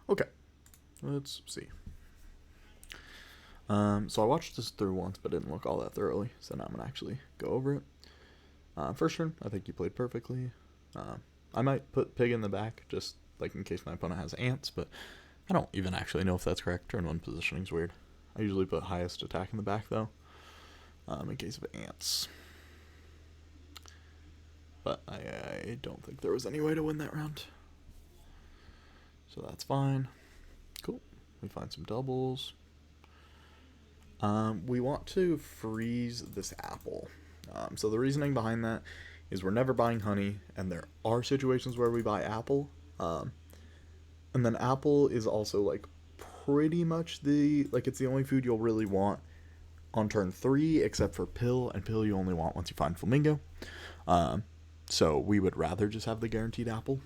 Okay, let's see. So I watched this through once, but didn't look all that thoroughly. So now I'm gonna actually go over it. First turn, I think you played perfectly. I might put pig in the back just like in case my opponent has ants, but I don't even actually know if that's correct. Turn one positioning's weird. I usually put highest attack in the back though, in case of ants. But I don't think there was any way to win that round. So that's fine. Cool. We find some doubles. We want to freeze this apple. So the reasoning behind that is we're never buying honey, and there are situations where we buy apple. And then apple is also like pretty much it's the only food you'll really want on turn 3, except for pill, and pill you only want once you find flamingo. So we would rather just have the guaranteed apple.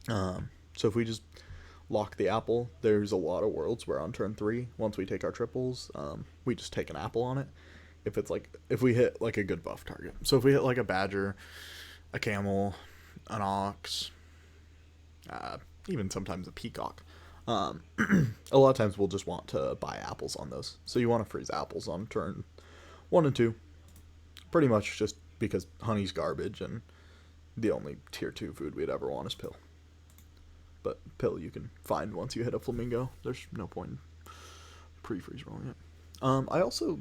So if we just lock the apple, there's a lot of worlds where on turn 3, once we take our triples, we just take an apple on it. If we hit like a good buff target. So if we hit like a badger, a camel, an ox, even sometimes a peacock, a lot of times we'll just want to buy apples on those. So you want to freeze apples on turn 1 and 2, pretty much just because honey's garbage and the only tier 2 food we'd ever want is pill. But pill you can find once you hit a flamingo. There's no point in pre-freeze rolling it. I also...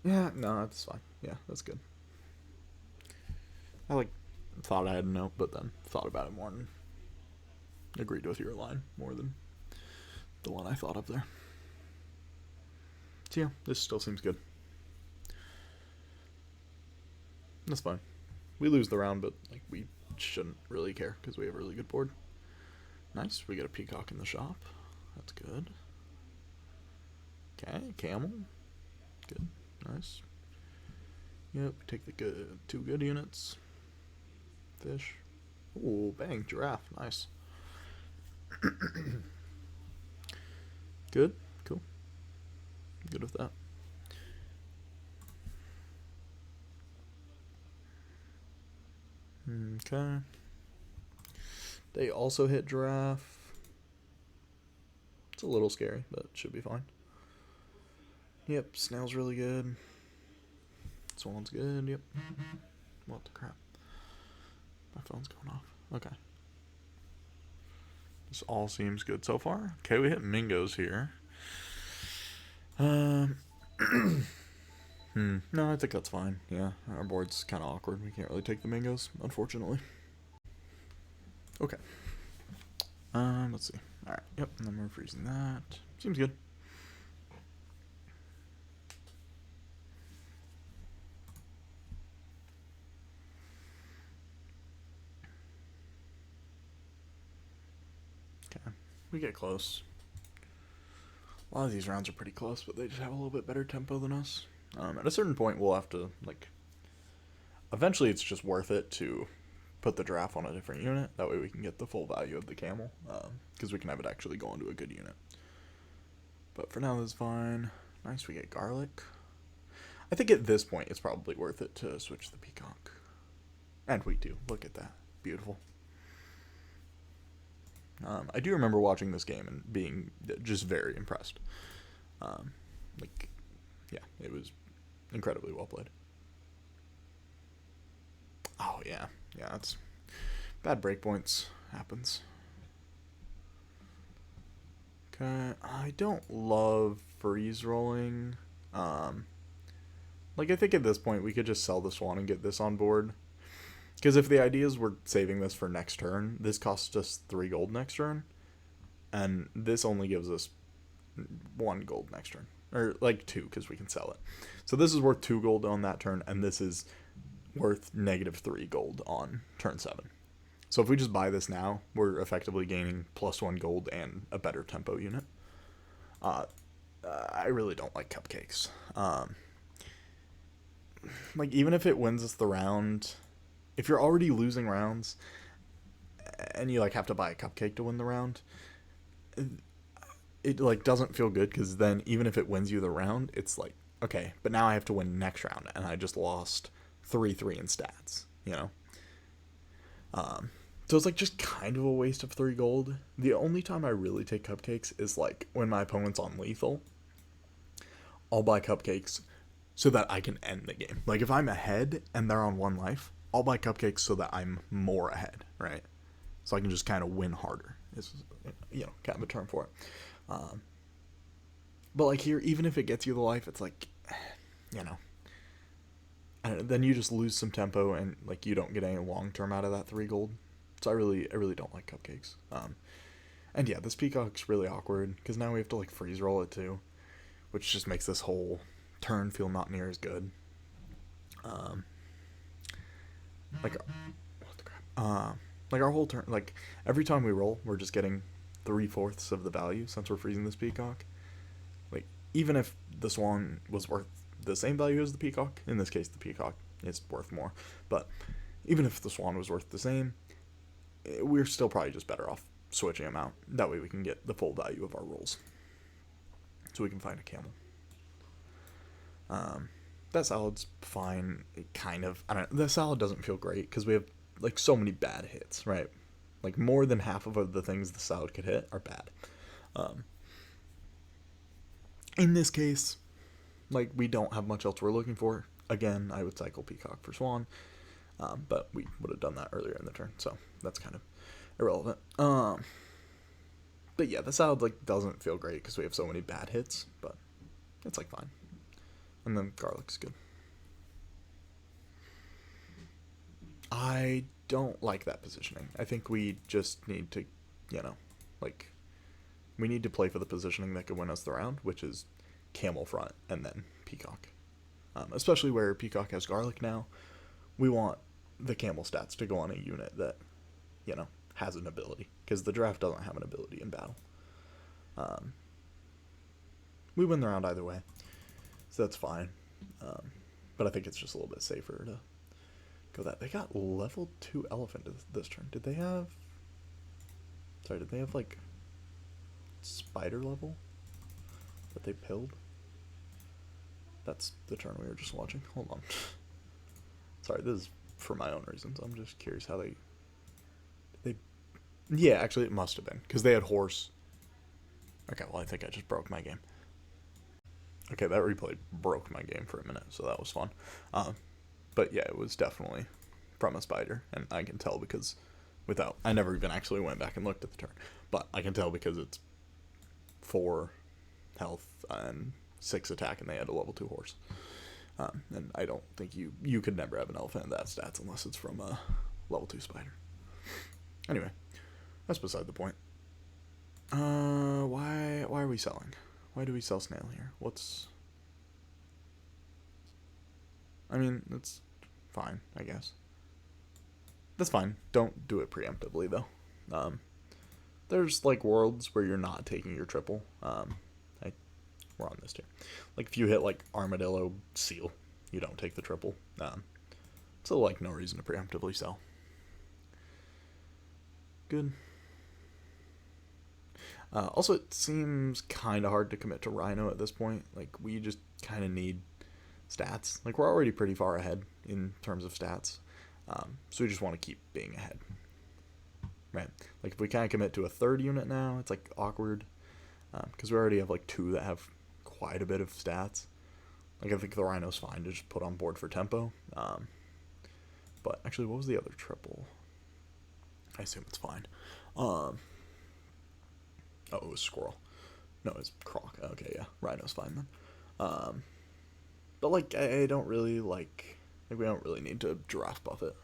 Yeah, no, that's fine. Yeah, that's good. I thought I had a note, but then thought about it more and agreed with your line more than the one I thought of there. So yeah, this still seems good. That's fine. We lose the round, but we shouldn't really care because we have a really good board. Nice, we get a peacock in the shop. That's good. Okay, camel. Good, nice. Yep, we take the 2 good units. Fish. Ooh, bang, giraffe, nice. Good, cool. Good with that. Okay. They also hit giraffe. It's a little scary, but should be fine. Yep, snail's really good. Swan's good, yep. What the crap? My phone's going off. Okay. This all seems good so far. Okay, we hit Mingos here. No, I think that's fine. Yeah, our board's kind of awkward. We can't really take the Mingos, unfortunately. Okay. Let's see. Alright, yep, and then we're freezing that. Seems good. Okay, we get close. A lot of these rounds are pretty close, but they just have a little bit better tempo than us. At a certain point, we'll have to, eventually it's just worth it to put the giraffe on a different unit. That way we can get the full value of the camel, because we can have it actually go into a good unit. But for now, this is fine. Nice, we get garlic. I think at this point, it's probably worth it to switch the peacock. And we do. Look at that. Beautiful. I do remember watching this game and being just very impressed. Yeah, it was incredibly well played. Oh, yeah. Yeah, that's... Bad breakpoints. Happens. Okay, I don't love freeze rolling. I think at this point we could just sell the swan and get this on board. Because if the idea is we're saving this for next turn, this costs us 3 gold next turn. And this only gives us 1 gold next turn. Or 2, because we can sell it. So this is worth 2 gold on that turn, and this is worth -3 gold on turn 7. So if we just buy this now, we're effectively gaining +1 gold and a better tempo unit. I really don't like cupcakes. Even if it wins us the round, if you're already losing rounds and you have to buy a cupcake to win the round, it doesn't feel good, because then even if it wins you the round, it's okay, but now I have to win next round and I just lost 3-3 in stats, So So it's like just kind of a waste of 3 gold. The only time I really take cupcakes is like when my opponent's on lethal. I'll buy cupcakes so that I can end the game. Like if I'm ahead and they're on 1 life, I'll buy cupcakes so that I'm more ahead, right? So I can just kind of win harder. Is kind of a term for it. But like here, even if it gets you the life, it's like, you know, I don't know, then you just lose some tempo and like you don't get any long term out of that 3 gold. So I really don't like cupcakes. And yeah, this peacock's really awkward because now we have to like freeze roll it too, which just makes this whole turn feel not near as good. Like, what the crap? Like our whole turn, like every time we roll, we're just getting 3/4 of the value since we're freezing this peacock. Like even if the swan was worth the same value as the peacock, in this case the peacock is worth more, but even if the swan was worth the same, we're still probably just better off switching them out. That way we can get the full value of our rolls. So we can find a camel. That salad's fine, kind of. I don't know. The salad doesn't feel great because we have like so many bad hits, right? Like more than half of the things the salad could hit are bad. In this case, like we don't have much else we're looking for. Again, I would cycle peacock for swan, but we would have done that earlier in the turn, so that's kind of irrelevant. But yeah, the salad like doesn't feel great because we have so many bad hits, but it's like fine. And then garlic's good. I don't like that positioning. I think we just need to, like, we need to play for the positioning that could win us the round, which is camel front and then peacock. Especially where peacock has garlic now, we want the camel stats to go on a unit that, has an ability, because the draft doesn't have an ability in battle. We win the round either way, so that's fine. But I think it's just a little bit safer to go that. They got level 2 elephant this turn. Did they have like spider level that they pilled? That's the turn we were just watching. Hold on. Sorry, this is for my own reasons. I'm just curious how they. Yeah, actually, it must have been because they had horse. Okay, well, I think I just broke my game. Okay, that replay broke my game for a minute, so that was fun. But yeah, it was definitely from a spider, and I can tell because I never even actually went back and looked at the turn, but I can tell because it's 4 health and 6 attack, and they had a level 2 horse. And I don't think you could never have an elephant in that stats unless it's from a level 2 spider. Anyway, that's beside the point. Why are we selling? Why do we sell snail here? I mean, that's fine, I guess. That's fine. Don't do it preemptively, though. There's, like, worlds where you're not taking your triple. We're on this tier. Like, if you hit, like, armadillo seal, you don't take the triple. So, like, no reason to preemptively sell. Good. Also, it seems kind of hard to commit to Rhino at this point. Like, we just kind of need stats. Like, we're already pretty far ahead in terms of stats. So we just want to keep being ahead. Right? Like, if we kind of commit to a 3rd unit now, it's, like, awkward. Because we already have, like, 2 that have quite a bit of stats. Like, I think the Rhino's fine to just put on board for tempo. But, actually, what was the other triple? I assume it's fine. Oh, it was squirrel. No, it's croc. Okay, yeah. Rhino's fine then. But, like, I don't really like... Like, we don't really need to giraffe buff it.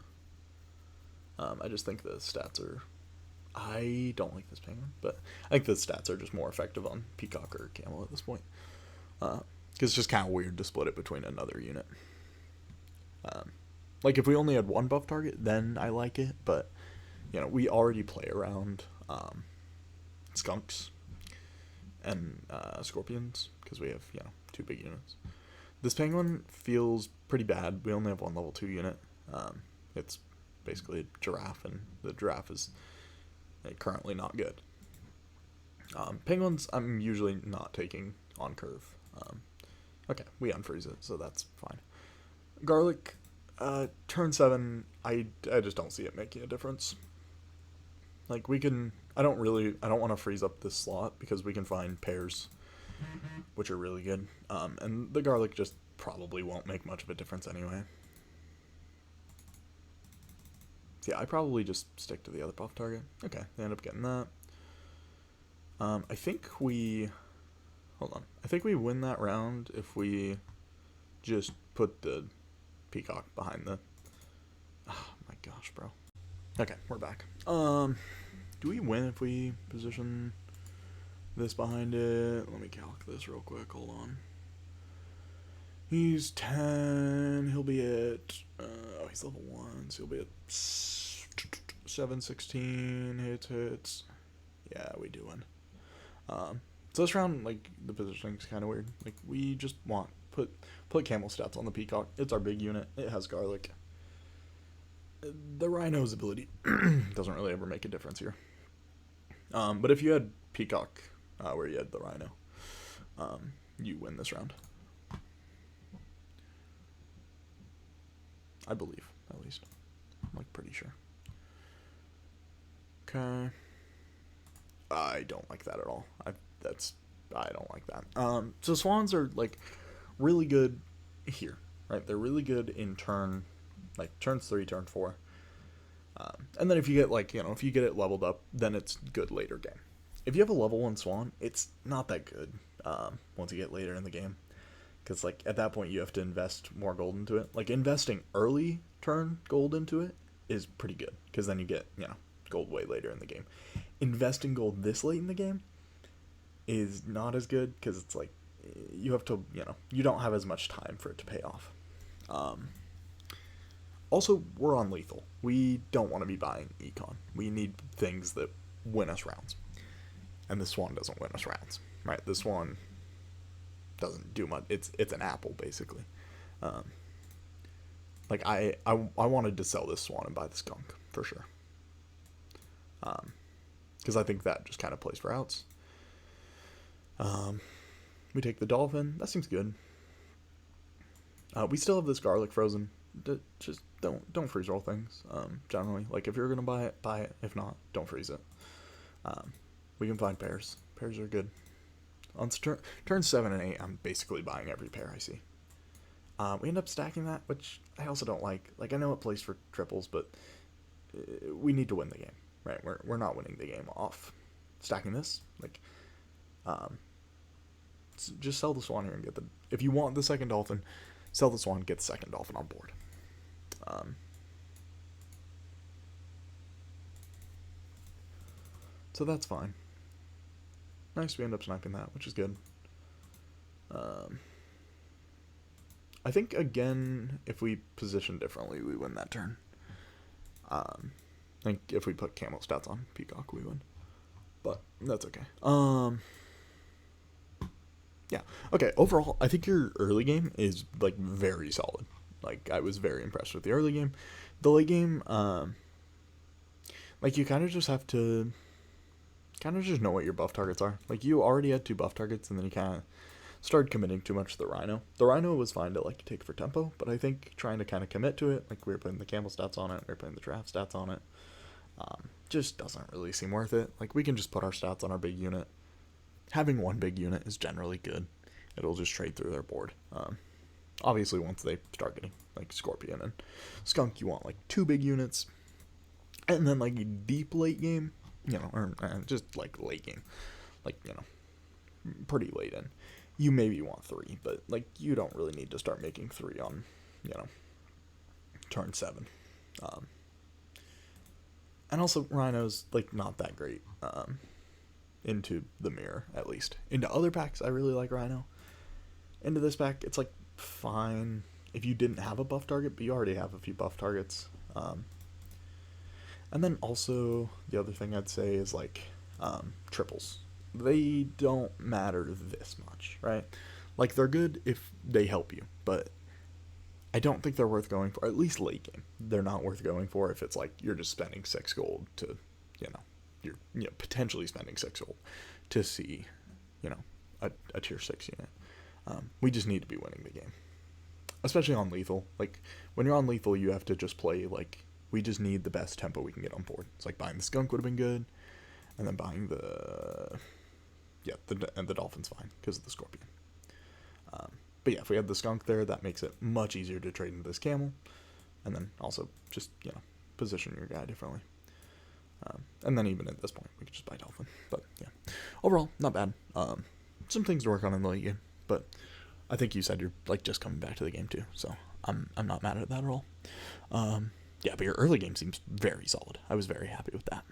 I just think the stats are... I don't like this penguin, but I think the stats are just more effective on peacock or camel at this point. Because it's just kind of weird to split it between another unit. Like, if we only had 1 buff target, then I like it, but... we already play around skunks and scorpions because we have 2 big units. This penguin feels pretty bad. We only have 1 level 2 unit. It's basically a giraffe, and the giraffe is currently not good. Penguins I'm usually not taking on curve. Okay, we unfreeze it, so that's fine. Garlic, turn 7, I just don't see it making a difference. Like, we can... I don't want to freeze up this slot because we can find pears, which are really good. And the garlic just probably won't make much of a difference anyway. So yeah, I probably just stick to the other buff target. Okay, they end up getting that. I think we... Hold on. I think we win that round if we just put the peacock behind the... Oh my gosh, bro. Okay, we're back. Do we win if we position this behind it? Let me calc this real quick. Hold on. He's 10. He'll be at... oh, he's level 1, so he'll be at 716. Hits. Yeah, we do win. So this round, like, the positioning's kind of weird. Like, we just want... Put camel stats on the peacock. It's our big unit. It has garlic. The rhino's ability doesn't really ever make a difference here. But if you had peacock where you had the rhino, you win this round. I believe, at least. I'm like pretty sure. Okay. I don't like that at all. I don't like that. So swans are like really good here, right? They're really good in turns 3, turn 4. And then if you get if you get it leveled up, then it's good later game. If you have a level 1 swan, it's not that good once you get later in the game. Because like at that point you have to invest more gold into it. Like investing early turn gold into it is pretty good. Because then you get, gold way later in the game. Investing gold this late in the game is not as good because it's like you have to, you don't have as much time for it to pay off. Also, we're on lethal. We don't want to be buying econ. We need things that win us rounds. And the swan doesn't win us rounds, right? The swan doesn't do much. It's an apple, basically. Like, I wanted to sell this swan and buy the skunk, for sure. Because I think that just kind of plays for outs. We take the dolphin. That seems good. We still have this garlic frozen. Just don't freeze roll things. Generally, like if you're gonna buy it. If not, don't freeze it. We can find pairs. Pairs are good. On turn 7 and 8, I'm basically buying every pair I see. We end up stacking that, which I also don't like. Like I know it plays for triples, but we need to win the game, right? We're not winning the game off stacking this. Like, just sell the swan here and get the. If you want the second dolphin, sell the swan, get the second dolphin on board. So that's fine. Nice, we end up sniping that, which is good. I think, again, if we position differently, we win that turn. I think if we put camo stats on Peacock, we win. But that's okay. Yeah. Okay, overall, I think your early game is, like, very solid. Like, I was very impressed with the early game. The late game, like, you kind of just have to just know what your buff targets are. Like, you already had 2 buff targets, and then you kind of started committing too much to the rhino. The rhino was fine to, like, take for tempo, but I think trying to kind of commit to it, like, we were putting the camel stats on it, we were putting the draft stats on it, just doesn't really seem worth it. Like, we can just put our stats on our big unit. Having one big unit is generally good. It'll just trade through their board. Obviously, once they start getting, like, Scorpion and Skunk, you want, like, 2 big units. And then, like, deep late game, or just, like, late game. Like, pretty late in. You maybe want 3, but, like, you don't really need to start making 3 on, turn 7. And also, Rhino's, like, not that great, into the mirror, at least. Into other packs, I really like Rhino. Into this pack, it's, like, fine if you didn't have a buff target, but you already have a few buff targets. And then also, the other thing I'd say is, like, triples. They don't matter this much, right? Like, they're good if they help you, but I don't think they're worth going for, at least late game. They're not worth going for if it's, like, you're just spending 6 gold to, you're potentially spending 6 gold to see, a tier 6 unit. We just need to be winning the game. Especially on lethal. Like, when you're on lethal, you have to just play, like, We just need the best tempo we can get on board. It's like buying the skunk would have been good, and then buying the dolphin's fine because of the scorpion. But yeah, if we had the skunk there, that makes it much easier to trade into this camel, and then also just position your guy differently. And then even at this point, we could just buy dolphin. But yeah, overall, not bad. Some things to work on in the late game, but I think you said you're like just coming back to the game too, so I'm not mad at that at all. Yeah, but your early game seems very solid. I was very happy with that.